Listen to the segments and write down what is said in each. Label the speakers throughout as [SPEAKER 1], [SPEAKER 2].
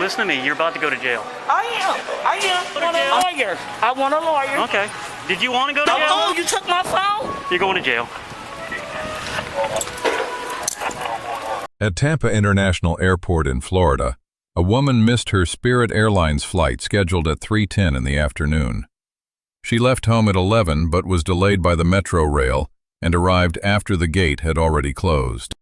[SPEAKER 1] Listen to me. You're about to go to jail.
[SPEAKER 2] I want a lawyer. I want a lawyer.
[SPEAKER 1] Okay. Did you want to go to jail?
[SPEAKER 2] Oh, you took my phone?
[SPEAKER 1] You're going to jail.
[SPEAKER 3] At Tampa International Airport in Florida, a woman missed her Spirit Airlines flight scheduled at 3:10 in the afternoon. She left home at 11 but was delayed by the metro rail and arrived after the gate had already closed.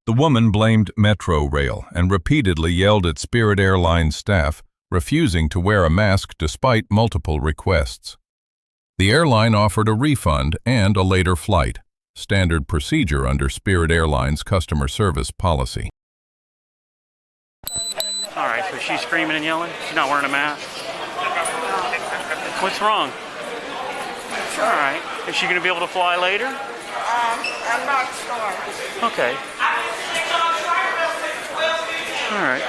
[SPEAKER 3] The woman blamed Metro Rail and repeatedly yelled at Spirit Airlines staff, refusing to wear a mask despite multiple requests. The airline offered a refund and a later flight, standard procedure under Spirit Airlines customer service policy.
[SPEAKER 1] All right, so she's screaming and yelling. She's not wearing a mask. What's wrong? All right. Is she going to be able to fly later?
[SPEAKER 2] I'm not sure.
[SPEAKER 1] Okay. All right.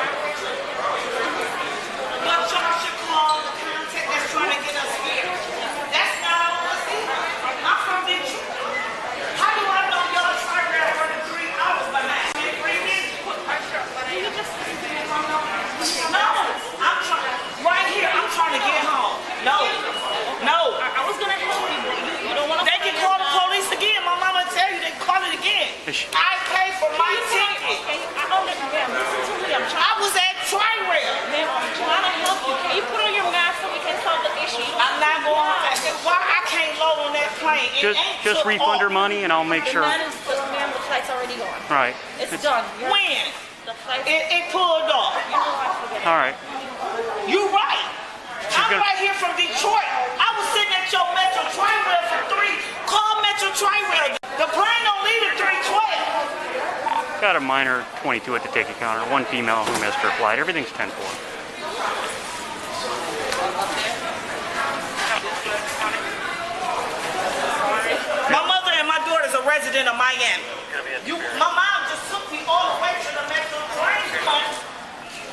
[SPEAKER 2] I paid for my ticket. I was at Tri-Rail.
[SPEAKER 4] Ma'am, I'm trying to help you. Can you put on your mask so we can solve the issue?
[SPEAKER 2] I'm not going to. Why I can't load on that plane?
[SPEAKER 1] Just refund her money and I'll make sure.
[SPEAKER 4] Ma'am, the flight's already gone.
[SPEAKER 1] Right.
[SPEAKER 4] It's done.
[SPEAKER 2] When?
[SPEAKER 4] The flight.
[SPEAKER 2] It pulled off.
[SPEAKER 1] All right.
[SPEAKER 2] You right. I'm right here from Detroit. I was sitting at your Metro Tri-Rail for 3. Call Metro Tri-Rail. The plane don't leave at 3:12.
[SPEAKER 1] Got a minor 22 at the ticket counter. One female who missed her flight. Everything's 10-4.
[SPEAKER 2] My mother and my daughter's a resident of Miami. My mom just took me all the way to the Metro Tri-Rail.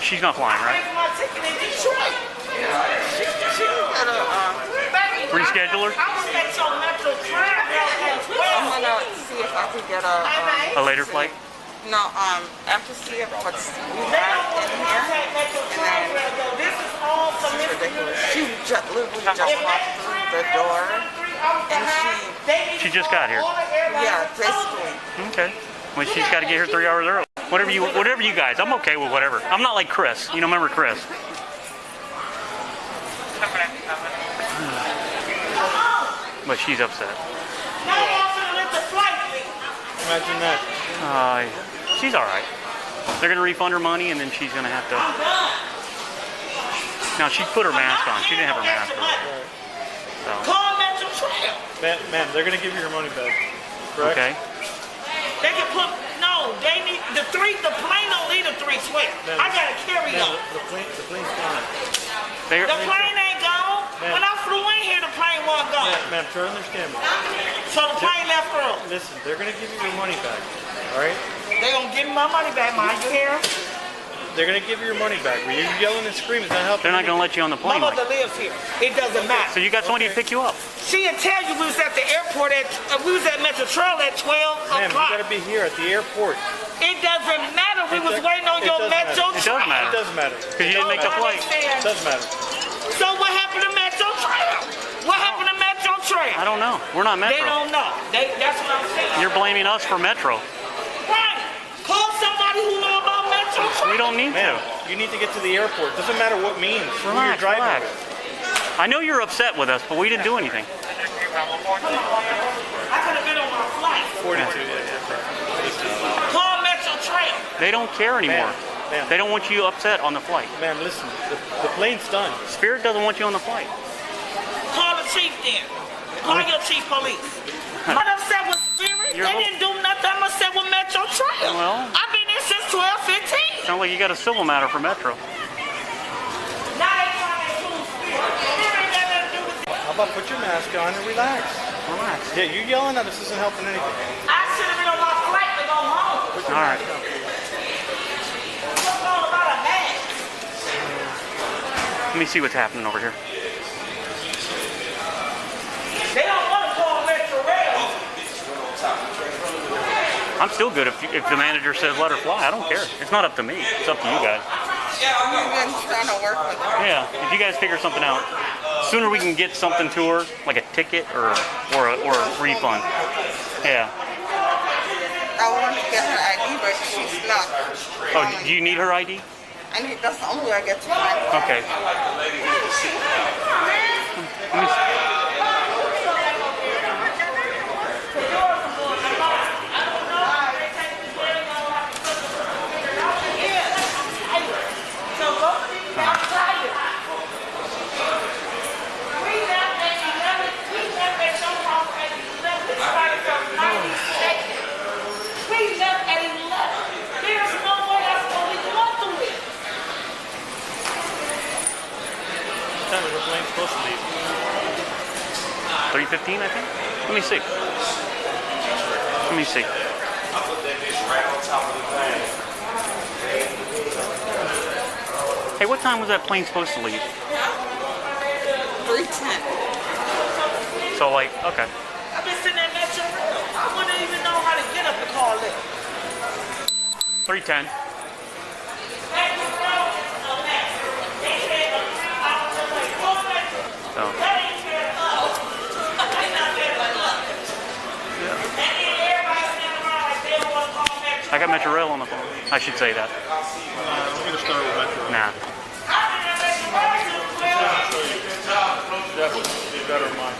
[SPEAKER 1] She's not flying, right?
[SPEAKER 2] I paid for my ticket in Detroit. She got a
[SPEAKER 1] reschedule her?
[SPEAKER 2] I was at your Metro Tri-Rail at 12.
[SPEAKER 5] I'm gonna see if I can get
[SPEAKER 1] a later flight.
[SPEAKER 5] No, I have to see what's we have in here. And then
[SPEAKER 2] This is all
[SPEAKER 5] this is ridiculous. She literally just walked through the door, and
[SPEAKER 1] She just got here.
[SPEAKER 5] yeah, basically.
[SPEAKER 1] Okay. Well, she's got to get here 3 hours early. Whatever you guys. I'm okay with whatever. I'm not like Chris. You know, remember Chris? But she's upset.
[SPEAKER 6] Imagine that.
[SPEAKER 1] She's all right. They're going to refund her money, and then she's going to have to. Now she put her mask on. She didn't have her mask on. So.
[SPEAKER 2] Call Metro Trail.
[SPEAKER 6] Ma'am, they're going to give you your money back. Correct?
[SPEAKER 1] Okay.
[SPEAKER 2] They can put they need the plane don't need a 312. I gotta carry on.
[SPEAKER 6] The plane's gone.
[SPEAKER 2] The plane ain't gone. When I flew in here, the plane wasn't gone.
[SPEAKER 6] Ma'am, try to understand me.
[SPEAKER 2] So the plane left early.
[SPEAKER 6] Listen, they're going to give you your money back. All right?
[SPEAKER 2] They gonna give me my money back, mind you hear?
[SPEAKER 6] They're going to give you your money back. When you're yelling and screaming, it's not helping.
[SPEAKER 1] They're not going to let you on the plane.
[SPEAKER 2] My mother lives here. It doesn't matter.
[SPEAKER 1] So you got somebody to pick you up.
[SPEAKER 2] She'll tell you we was at the airport we was at Metro Trail at 12
[SPEAKER 6] Ma'am, you
[SPEAKER 2] o'clock.
[SPEAKER 6] got to be here at the airport.
[SPEAKER 2] It doesn't matter. We was waiting on your Metro Trail.
[SPEAKER 1] It does matter.
[SPEAKER 6] It does matter.
[SPEAKER 1] Because you didn't make the flight.
[SPEAKER 6] It does matter.
[SPEAKER 2] So what happened to Metro Trail? What happened to Metro Trail?
[SPEAKER 1] I don't know. We're not Metro.
[SPEAKER 2] They don't know. That's what I'm saying.
[SPEAKER 1] You're blaming us for Metro.
[SPEAKER 2] Right. Call somebody who know about Metro Trail.
[SPEAKER 1] We don't need to.
[SPEAKER 6] You need to get to the airport. Doesn't matter what means.
[SPEAKER 1] Relax,
[SPEAKER 6] who you're driving
[SPEAKER 1] relax.
[SPEAKER 6] with.
[SPEAKER 1] I know you're upset with us, but we didn't do anything.
[SPEAKER 2] I could have been on my flight.
[SPEAKER 6] 42.
[SPEAKER 2] Call Metro Trail.
[SPEAKER 1] They don't care anymore.
[SPEAKER 6] Ma'am.
[SPEAKER 1] They don't want you upset on the flight.
[SPEAKER 6] Ma'am, listen. The plane's done.
[SPEAKER 1] Spirit doesn't want you on the flight.
[SPEAKER 2] Call the chief then. Call your chief police. I'm not upset with Spirit. They didn't do nothing. I'm upset with Metro Trail.
[SPEAKER 1] Well,
[SPEAKER 2] I've been here since 12:15.
[SPEAKER 1] Sounds like you got a civil matter for Metro.
[SPEAKER 2] Now they trying to sue Spirit. Spirit ain't got nothing to do with it.
[SPEAKER 6] How about put your mask on and relax?
[SPEAKER 1] Relax.
[SPEAKER 6] Yeah, you yelling at us isn't helping anything.
[SPEAKER 2] I should have been on my flight to go home.
[SPEAKER 1] All right.
[SPEAKER 2] What's all about a mask?
[SPEAKER 1] Let me see what's happening over here.
[SPEAKER 2] They don't want to call Metro Rail.
[SPEAKER 1] I'm still good if the manager says let her fly. I don't care. It's not up to me. It's up to you guys.
[SPEAKER 5] We've been trying to work with her.
[SPEAKER 1] Yeah, if you guys figure something out, sooner we can get something to her, like a ticket or a refund. Yeah.
[SPEAKER 5] I want to get her ID, but she's not.
[SPEAKER 1] Oh, do you need her ID?
[SPEAKER 5] That's the only way I get to find her.
[SPEAKER 1] Okay. Let me see.
[SPEAKER 6] Time was the plane supposed to leave?
[SPEAKER 1] 3:15, I think. Let me see. Let me see. Hey, what time was that plane supposed to leave?
[SPEAKER 5] 3:10.
[SPEAKER 1] So, like, okay.
[SPEAKER 2] I've been sitting at Metro Rail. I wouldn't even know how to get up and call it.
[SPEAKER 1] 3:10. So. I got Metro Rail on the phone. I should say that.
[SPEAKER 6] I'm going to start with Metro.
[SPEAKER 1] Nah.
[SPEAKER 6] Definitely be better than mine.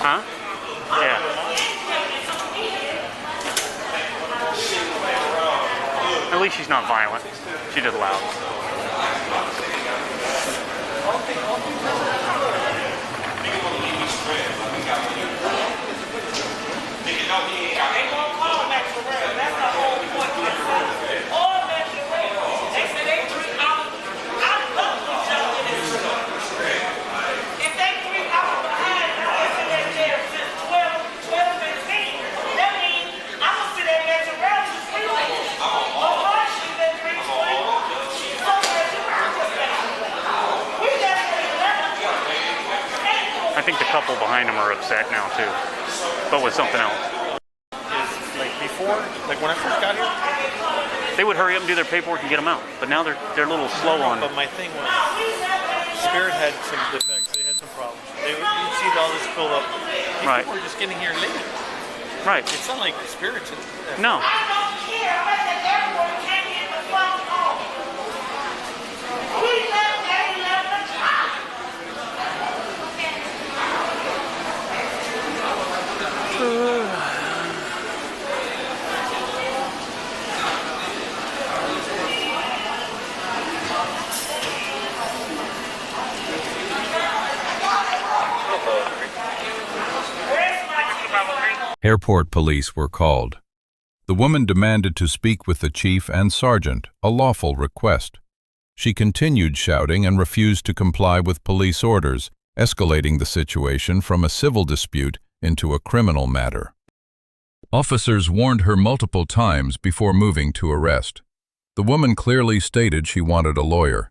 [SPEAKER 1] Huh? Yeah. At least she's not violent. She did loud.
[SPEAKER 2] They won't call Metro Rail. That's the whole point. Or Metro Rail. They say they 3 hours. I love to jump in this stuff. If they 3 hours behind, now they sit at jail since 12:15. That means I'm gonna sit at Metro Rail till 3 hours. But why she's at 3:20? She's so Metro Rail. We left at 11.
[SPEAKER 1] I think the couple behind him are upset now too, but with something else.
[SPEAKER 6] Is like before, like when I first got here.
[SPEAKER 1] They would hurry up and do their paperwork and get them out, but now they're a little slow on.
[SPEAKER 6] But my thing was, Spirit had some defects. They had some problems. You'd see all this filled up. These
[SPEAKER 1] Right.
[SPEAKER 6] people were just getting here late.
[SPEAKER 1] Right.
[SPEAKER 6] It's not like Spirit's.
[SPEAKER 1] No.
[SPEAKER 2] I don't care. I'm at the airport. Can't get the fuck home. We left at 11 o'clock.
[SPEAKER 3] Airport police were called. The woman demanded to speak with the chief and sergeant, a lawful request. She continued shouting and refused to comply with police orders, escalating the situation from a civil dispute into a criminal matter. Officers warned her multiple times before moving to arrest. The woman clearly stated she wanted a lawyer.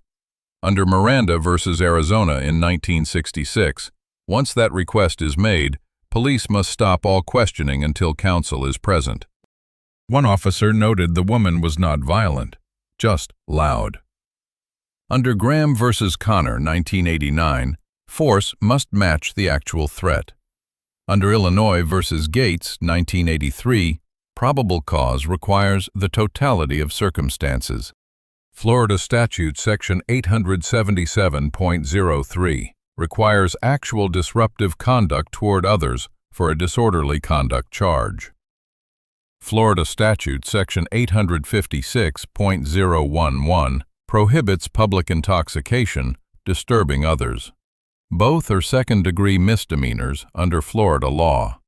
[SPEAKER 3] Under Miranda versus Arizona in 1966, once that request is made, police must stop all questioning until counsel is present. One officer noted the woman was not violent, just loud. Under Graham versus Connor, 1989, force must match the actual threat. Under Illinois versus Gates, 1983, probable cause requires the totality of circumstances. Florida Statute Section 877.03 requires actual disruptive conduct toward others for a disorderly conduct charge. Florida Statute Section 856.011 prohibits public intoxication, disturbing others. Both are second-degree misdemeanors under Florida law.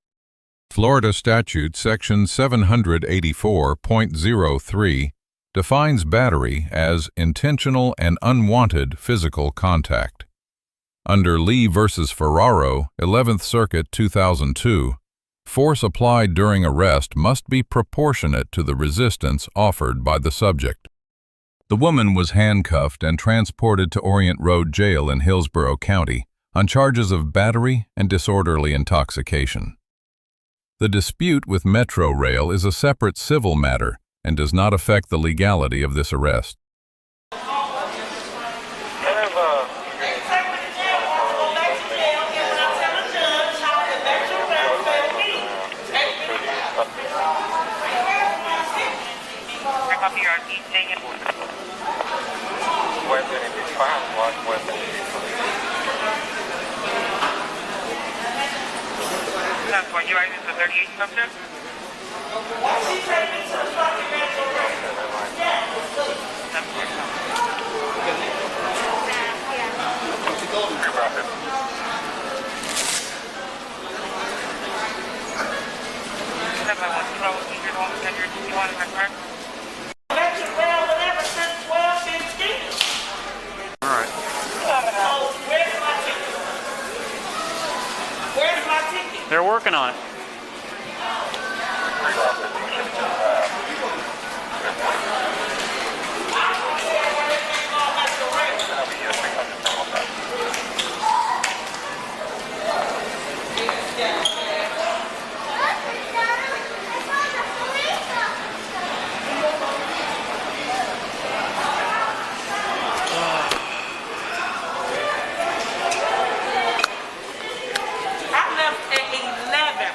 [SPEAKER 3] Florida Statute Section 784.03 defines battery as intentional and unwanted physical contact. Under Lee versus Ferraro, 11th Circuit, 2002, force applied during arrest must be proportionate to the resistance offered by the subject. The woman was handcuffed and transported to Orient Road Jail in Hillsborough County on charges of battery and disorderly intoxication. The dispute with Metro Rail is a separate civil matter and does not affect the legality of this arrest.
[SPEAKER 2] Are you riding the 38 subject?
[SPEAKER 5] Why she take me to the fucking Metro Rail? Metro Rail been ever since 12:15.
[SPEAKER 1] All right.
[SPEAKER 5] So where's my ticket? Where's my ticket?
[SPEAKER 1] They're working on it.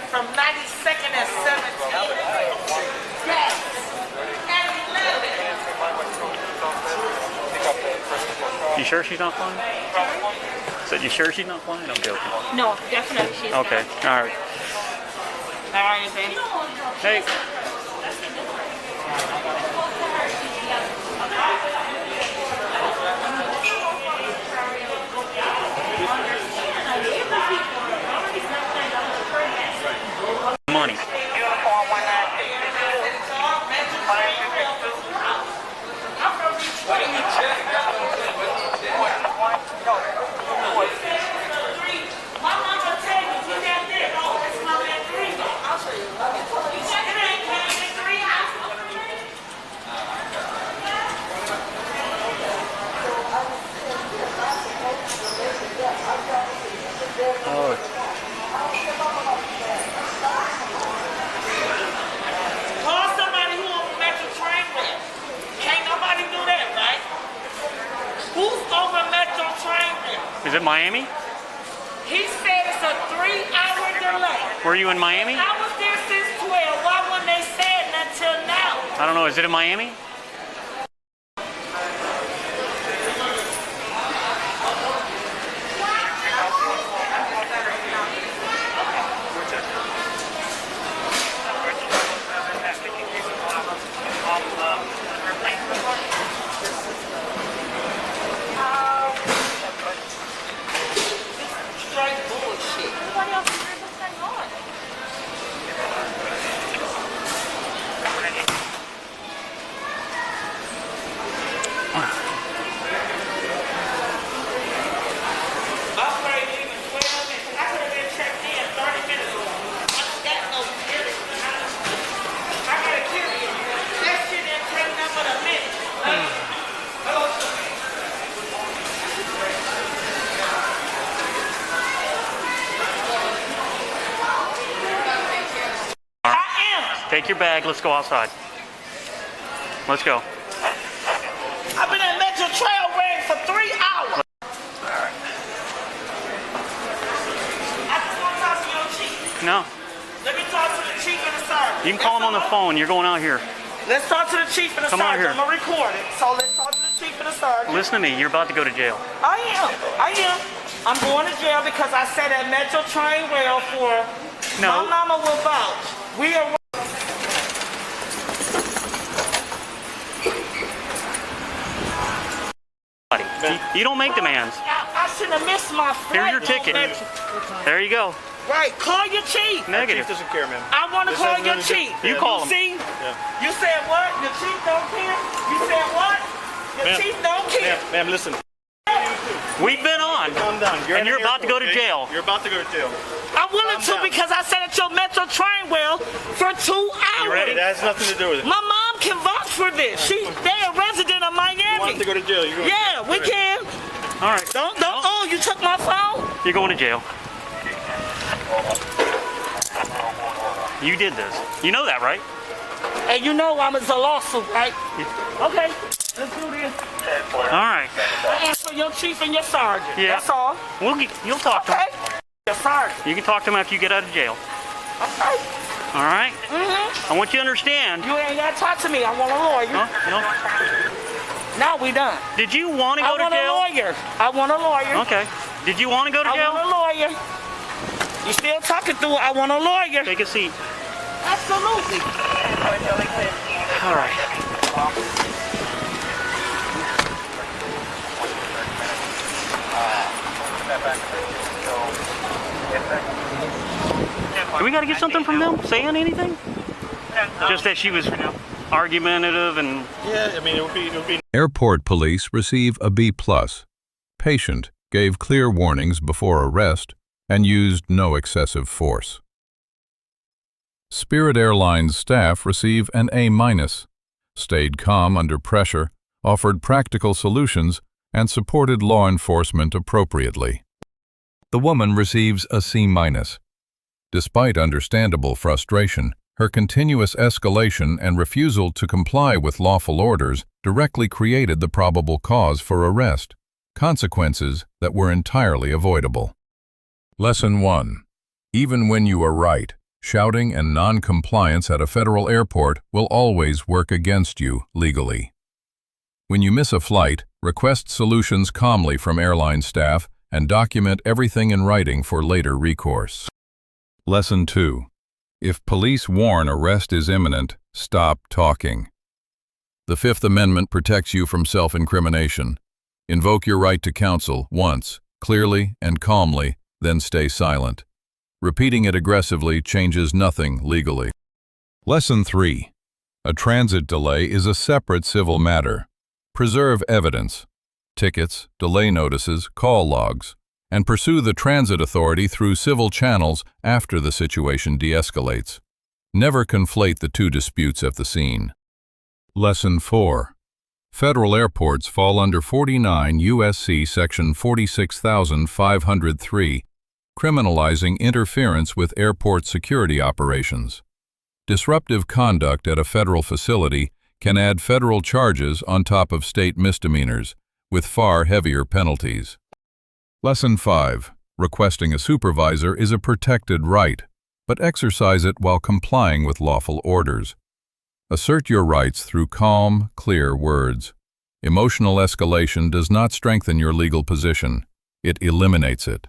[SPEAKER 5] From 92nd and 17th. Yes. And 11.
[SPEAKER 1] You sure she's not flying? Said you sure she's not flying? I'm joking.
[SPEAKER 4] No, definitely she's
[SPEAKER 1] Okay. All right.
[SPEAKER 5] How are you, baby?
[SPEAKER 1] Hey. Money.
[SPEAKER 5] Call somebody who on the Metro train with. Can't nobody do that, right? Who's over Metro train with?
[SPEAKER 1] Is it Miami?
[SPEAKER 5] He said it's a 3-hour delay.
[SPEAKER 1] Were you in Miami?
[SPEAKER 5] I was there since 12. Why wouldn't they say it until now?
[SPEAKER 1] I don't know. Is it in Miami?
[SPEAKER 5] Straight bullshit.
[SPEAKER 4] What else is going on?
[SPEAKER 5] I'm ready to leave in 12 minutes. I could have been checked in 30 minutes ago. I got no kidding. I gotta kill you. That shit didn't take nothing but a minute. Hello, sir. I am.
[SPEAKER 1] Take your bag. Let's go outside. Let's go.
[SPEAKER 5] I've been at Metro Trail waiting for 3 hours. I just want to talk to your chief.
[SPEAKER 1] No.
[SPEAKER 5] Let me talk to the chief and the sergeant.
[SPEAKER 1] You can call him on the phone. You're going out here.
[SPEAKER 5] Let's talk to the chief and the
[SPEAKER 1] Come out
[SPEAKER 5] sergeant.
[SPEAKER 1] here.
[SPEAKER 5] I'm going to record it. So let's talk to the chief and the sergeant.
[SPEAKER 1] Listen to me. You're about to go to jail.
[SPEAKER 5] I am. I'm going to jail because I sat at Metro Train Rail for...
[SPEAKER 1] No.
[SPEAKER 5] My mama will vouch. We are...
[SPEAKER 1] You don't make demands.
[SPEAKER 5] I shouldn't have missed my flight.
[SPEAKER 1] Here's your ticket. There you go.
[SPEAKER 5] Right. Call your chief.
[SPEAKER 1] Negative.
[SPEAKER 6] Chief doesn't care, man.
[SPEAKER 5] I want to
[SPEAKER 6] This
[SPEAKER 5] call
[SPEAKER 6] has
[SPEAKER 5] your
[SPEAKER 6] nothing to do-
[SPEAKER 5] chief.
[SPEAKER 1] You call him.
[SPEAKER 5] See?
[SPEAKER 6] Yeah.
[SPEAKER 5] You said what? Your chief don't care? You said what? Your
[SPEAKER 6] Ma'am.
[SPEAKER 5] chief don't care.
[SPEAKER 6] Ma'am, listen.
[SPEAKER 1] We've been on.
[SPEAKER 6] Calm down.
[SPEAKER 1] And you're about to go to
[SPEAKER 6] okay?
[SPEAKER 1] jail.
[SPEAKER 6] You're about to go to jail.
[SPEAKER 5] I'm willing to
[SPEAKER 6] Calm down.
[SPEAKER 5] because I sat at your Metro train well for 2 hours.
[SPEAKER 1] You ready?
[SPEAKER 6] It has nothing to do with it.
[SPEAKER 5] My mom can vouch for this. They're a resident of
[SPEAKER 6] You want
[SPEAKER 5] Miami.
[SPEAKER 6] to go to jail? You're going
[SPEAKER 5] Yeah, we can.
[SPEAKER 1] All right.
[SPEAKER 5] Don't. Oh, you took my phone?
[SPEAKER 1] You're going to jail. You did this. You know that, right?
[SPEAKER 5] And you know it's a lawsuit, right? Okay, let's do this.
[SPEAKER 1] All right.
[SPEAKER 5] I answer your chief and your sergeant.
[SPEAKER 1] Yeah.
[SPEAKER 5] That's all.
[SPEAKER 1] You'll talk to him.
[SPEAKER 5] Okay? Your sergeant.
[SPEAKER 1] You can talk to him after you get out of jail.
[SPEAKER 5] Okay.
[SPEAKER 1] All right?
[SPEAKER 5] Mm-hmm.
[SPEAKER 1] I want you to understand.
[SPEAKER 5] You ain't got to talk to me. I want a lawyer.
[SPEAKER 1] Huh? You know?
[SPEAKER 2] Now we done.
[SPEAKER 1] Did you want to
[SPEAKER 2] I
[SPEAKER 1] go to
[SPEAKER 2] want a
[SPEAKER 1] jail?
[SPEAKER 2] lawyer. I want a lawyer.
[SPEAKER 1] Okay. Did you want to go to
[SPEAKER 2] I
[SPEAKER 1] jail?
[SPEAKER 2] want a lawyer. You still talking through it? I want a lawyer.
[SPEAKER 1] Take a seat.
[SPEAKER 2] Absolutely.
[SPEAKER 1] All right. Do we got to get something from them? Saying anything? Just that she was argumentative and...
[SPEAKER 6] Yeah, I mean, it would be
[SPEAKER 3] Airport police receive a B+. Patient gave clear warnings before arrest and used no excessive force. Spirit Airlines staff receive an A-. Stayed calm under pressure, offered practical solutions, and supported law enforcement appropriately. The woman receives a C-. Despite understandable frustration, her continuous escalation and refusal to comply with lawful orders directly created the probable cause for arrest, consequences that were entirely avoidable. Lesson 1. Even when you are right, shouting and non-compliance at a federal airport will always work against you legally. When you miss a flight, request solutions calmly from airline staff and document everything in writing for later recourse. Lesson 2. If police warn arrest is imminent, stop talking. The Fifth Amendment protects you from self-incrimination. Invoke your right to counsel once, clearly and calmly, then stay silent. Repeating it aggressively changes nothing legally. Lesson 3. A transit delay is a separate civil matter. Preserve evidence, tickets, delay notices, call logs, and pursue the transit authority through civil channels after the situation de-escalates. Never conflate the two disputes at the scene. Lesson 4. Federal airports fall under 49 U.S.C. Section 46,503, criminalizing interference with airport security operations. Disruptive conduct at a federal facility can add federal charges on top of state misdemeanors, with far heavier penalties. Lesson 5. Requesting a supervisor is a protected right, but exercise it while complying with lawful orders. Assert your rights through calm, clear words. Emotional escalation does not strengthen your legal position. It eliminates it.